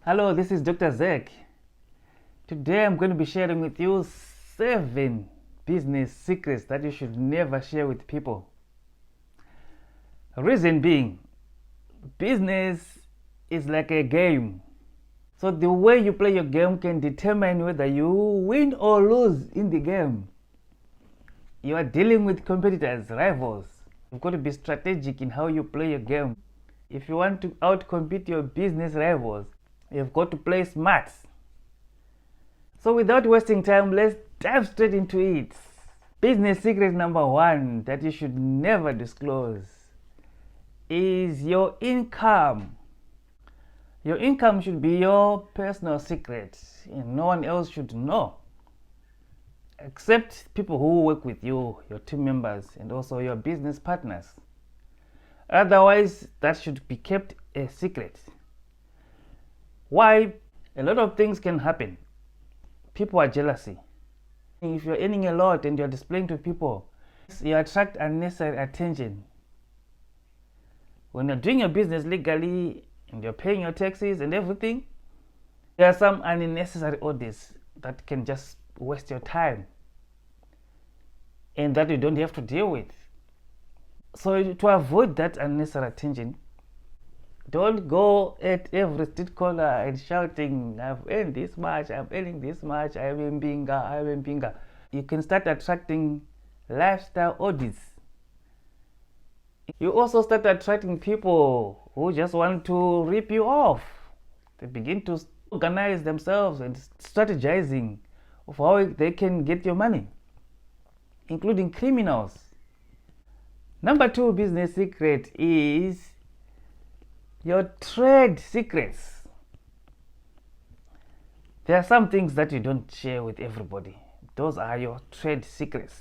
Hello, this is Dr. Zek. Today I'm going to be sharing with you 7 business secrets that you should never share with people. Reason being, business is like a game. So the way you play your game can determine whether you win or lose in the game. You are dealing with competitors, rivals. You've got to be strategic in how you play your game. If you want to outcompete your business rivals, you've got to play smart. So without wasting time, let's dive straight into it. Business secret number 1 that you should never disclose is your income. Your income should be your personal secret and no one else should know, except people who work with you, your team members, and also your business partners. Otherwise, that should be kept a secret. Why? A lot of things can happen. People are jealousy. If you're earning a lot and you're displaying to people, you attract unnecessary attention. When you're doing your business legally and you're paying your taxes and everything, there are some unnecessary orders that can just waste your time and that you don't have to deal with. So to avoid that unnecessary attention, don't go at every street corner and shouting, I've earned this much, I'm earning this much, I'm in binga, I'm in binga. You can start attracting lifestyle audits. You also start attracting people who just want to rip you off. They begin to organize themselves and strategizing of how they can get your money, including criminals. Number 2 business secret is your trade secrets. There are some things that you don't share with everybody. Those are your trade secrets.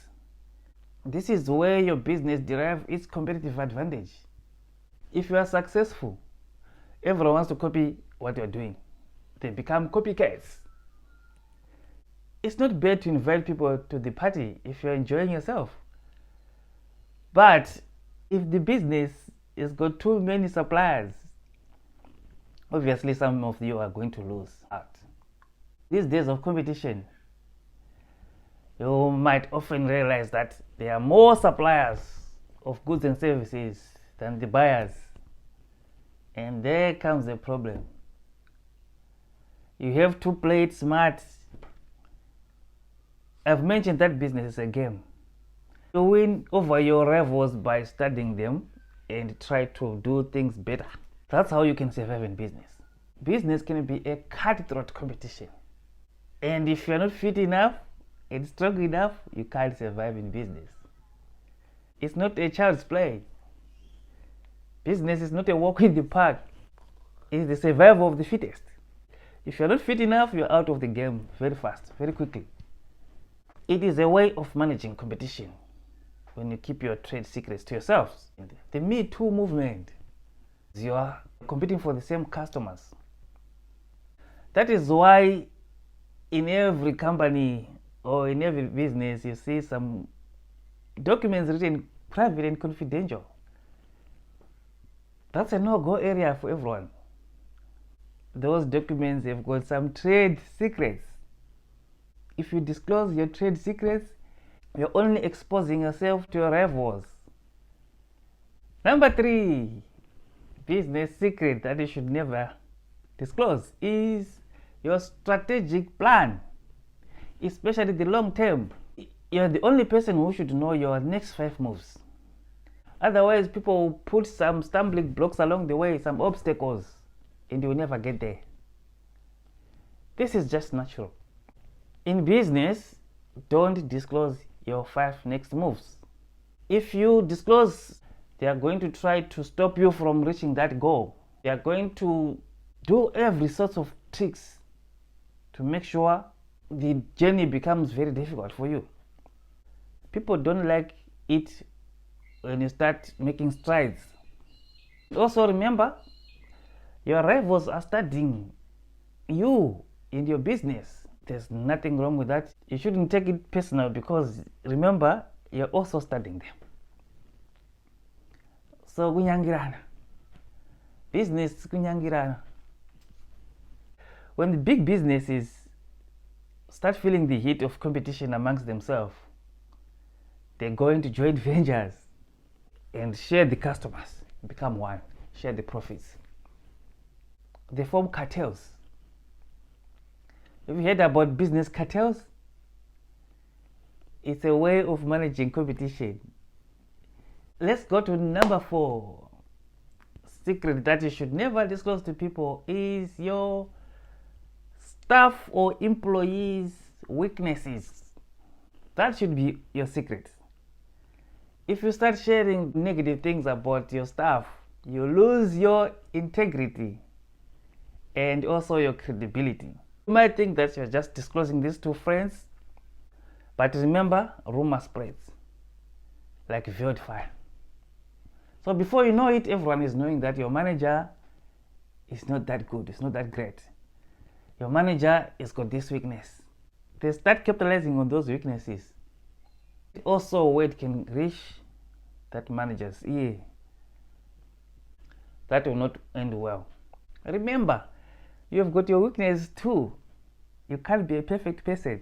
This is where your business derives its competitive advantage. If you are successful, everyone wants to copy what you're doing. They become copycats. It's not bad to invite people to the party if you're enjoying yourself. But if the business has got too many suppliers, obviously some of you are going to lose out. These days of competition, you might often realize that there are more suppliers of goods and services than the buyers. And there comes the problem. You have to play it smart. I've mentioned that business is a game. You win over your rivals by studying them and try to do things better. That's how you can survive in business. Business can be a cutthroat competition. And if you're not fit enough and strong enough, you can't survive in business. It's not a child's play. Business is not a walk in the park. It's the survival of the fittest. If you're not fit enough, you're out of the game very fast, very quickly. It is a way of managing competition when you keep your trade secrets to yourselves. The Me Too movement, you are competing for the same customers. That is why in every company or in every business you see some documents written private and confidential. That's a no-go area for everyone. Those documents have got some trade secrets. If you disclose your trade secrets, you're only exposing yourself to your rivals. Number 3 business secret that you should never disclose is your strategic plan, especially the long term. You're the only person who should know your next 5 moves. Otherwise, people will put some stumbling blocks along the way, some obstacles, and you will never get there. This is just natural. In business, don't disclose your 5 next moves. If you disclose, they are going to try to stop you from reaching that goal. They are going to do every sort of tricks to make sure the journey becomes very difficult for you. People don't like it when you start making strides. Also remember, your rivals are studying you in your business. There's nothing wrong with that. You shouldn't take it personal because remember, you're also studying them. So kunyangirana. Business kunyangirana. When the big businesses start feeling the heat of competition amongst themselves, they're going to join ventures and share the customers, become one, share the profits. They form cartels. Have you heard about business cartels? It's a way of managing competition. Let's go to number 4. Secret that you should never disclose to people is your staff or employees' weaknesses. That should be your secret. If you start sharing negative things about your staff, you lose your integrity and also your credibility. You might think that you're just disclosing this to friends, but remember, rumor spreads like wildfire. So before you know it, everyone is knowing that your manager is not that good, it's not that great. Your manager has got this weakness. They start capitalizing on those weaknesses. Also, word can reach that manager's ear. That will not end well. Remember, you have got your weakness too. You can't be a perfect person.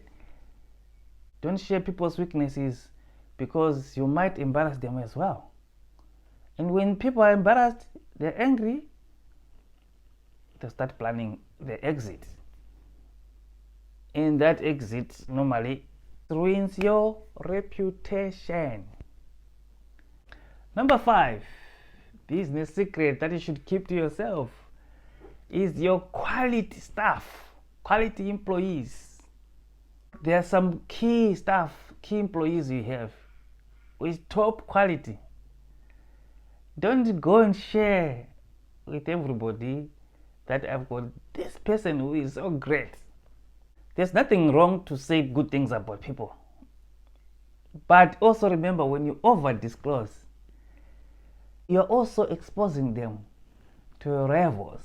Don't share people's weaknesses because you might embarrass them as well. And when people are embarrassed, they're angry, they start planning the exit. And that exit normally ruins your reputation. Number 5, business secret that you should keep to yourself is your quality staff, quality employees. There are some key staff, key employees you have with top quality. Don't go and share with everybody that I've got this person who is so great. There's nothing wrong to say good things about people. But also remember, when you over disclose, you're also exposing them to your rivals.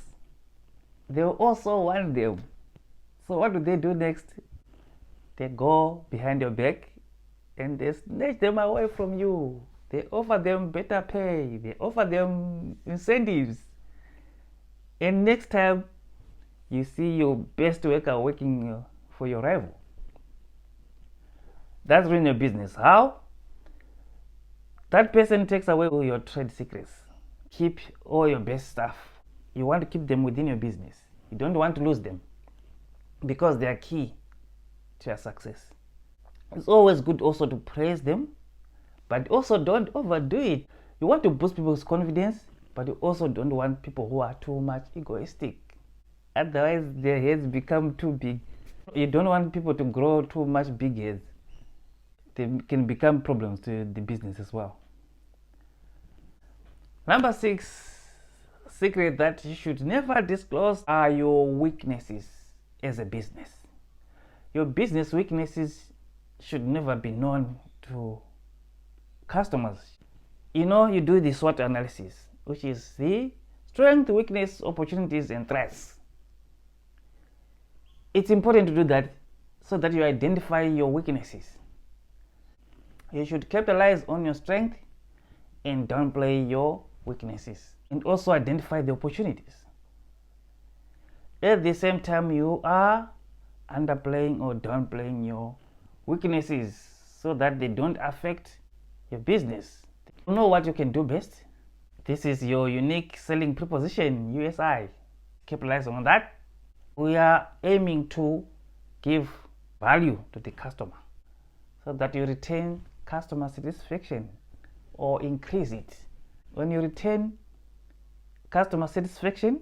They'll also want them. So what do they do next? They go behind your back and they snatch them away from you. They offer them better pay. They offer them incentives. And next time, you see your best worker working for your rival. That's ruining your business. How? That person takes away all your trade secrets. Keep all your best stuff. You want to keep them within your business. You don't want to lose them because they are key to your success. It's always good also to praise them, but also don't overdo it. You want to boost people's confidence, but you also don't want people who are too much egoistic. Otherwise, their heads become too big. You don't want people to grow too much big heads. They can become problems to the business as well. Number 6, secret that you should never disclose are your weaknesses as a business. Your business weaknesses should never be known to customers. You do the SWOT analysis, which is the strength, weakness, opportunities, and threats. It's important to do that so that you identify your weaknesses. You should capitalize on your strength and downplay your weaknesses, and also identify the opportunities. At the same time, you are underplaying or downplaying your weaknesses so that they don't affect your business. You know what you can do best. This is your unique selling proposition, USI. Capitalize on that. We are aiming to give value to the customer so that you retain customer satisfaction or increase it. When you retain customer satisfaction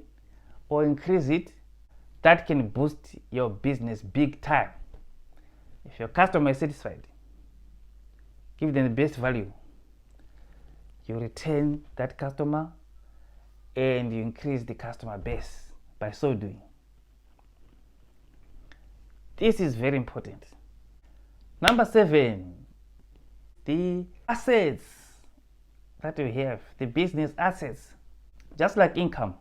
or increase it, that can boost your business big time. If your customer is satisfied, give them the best value. You retain that customer and you increase the customer base by so doing. This is very important. Number 7, the assets that you have, the business assets. Just like income,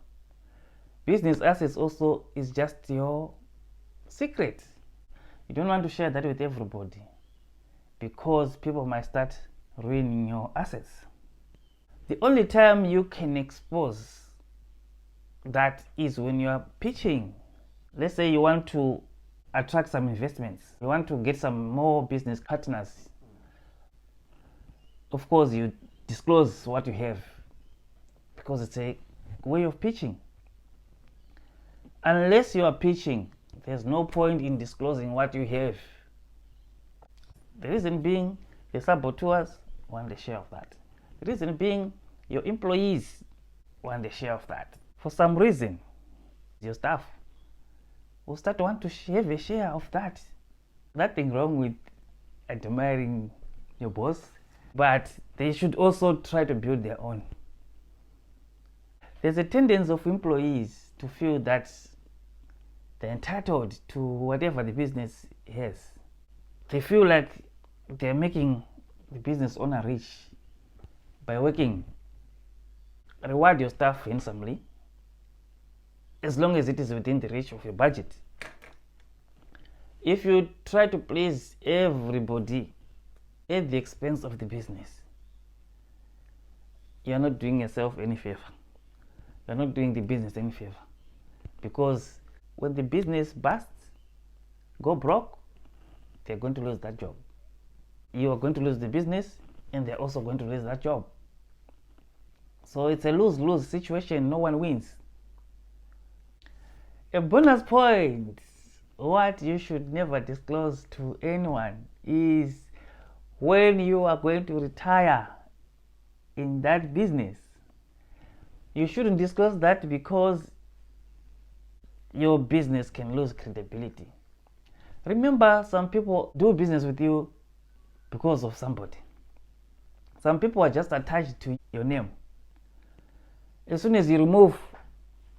business assets also is just your secret. You don't want to share that with everybody because people might start ruining your assets. The only time you can expose that is when you are pitching. Let's say you want to attract some investments, you want to get some more business partners. Of course, you disclose what you have because it's a way of pitching. Unless you are pitching, there's no point in disclosing what you have. The reason being, the saboteurs want a share of that. The reason being, your employees want a share of that. For some reason, your staff will start to want to have a share of that. Nothing wrong with admiring your boss, but they should also try to build their own. There's a tendency of employees to feel that they're entitled to whatever the business has. They feel like they're making the business owner rich by working. Reward your staff handsomely as long as it is within the reach of your budget. If you try to please everybody at the expense of the business, you're not doing yourself any favor. You're not doing the business any favor. Because when the business busts, go broke, they're going to lose that job. You are going to lose the business, and they're also going to lose that job. So it's a lose-lose situation. No one wins. A bonus point, what you should never disclose to anyone is when you are going to retire in that business. You shouldn't disclose that because your business can lose credibility. Remember, some people do business with you because of somebody. Some people are just attached to your name. As soon as you remove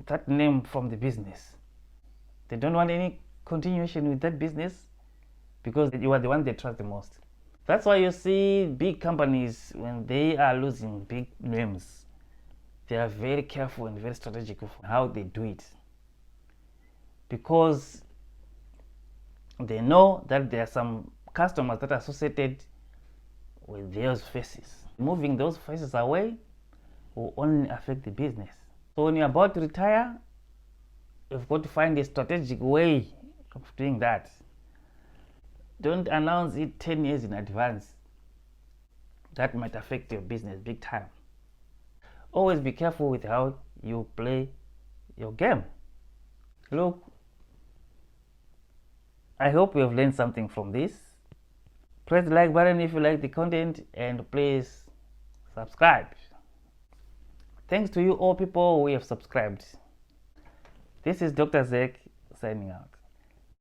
that name from the business, they don't want any continuation with that business because you are the one they trust the most. That's why you see big companies, when they are losing big names, they are very careful and very strategic of how they do it, because they know that there are some customers that are associated with those faces. Moving those faces away will only affect the business. So when you're about to retire, you've got to find a strategic way of doing that. Don't announce it 10 years in advance. That might affect your business big time. Always be careful with how you play your game. Look, I hope you have learned something from this. Press the like button if you like the content, and please subscribe. Thanks to you all people who have subscribed. This is Dr. Zek signing out.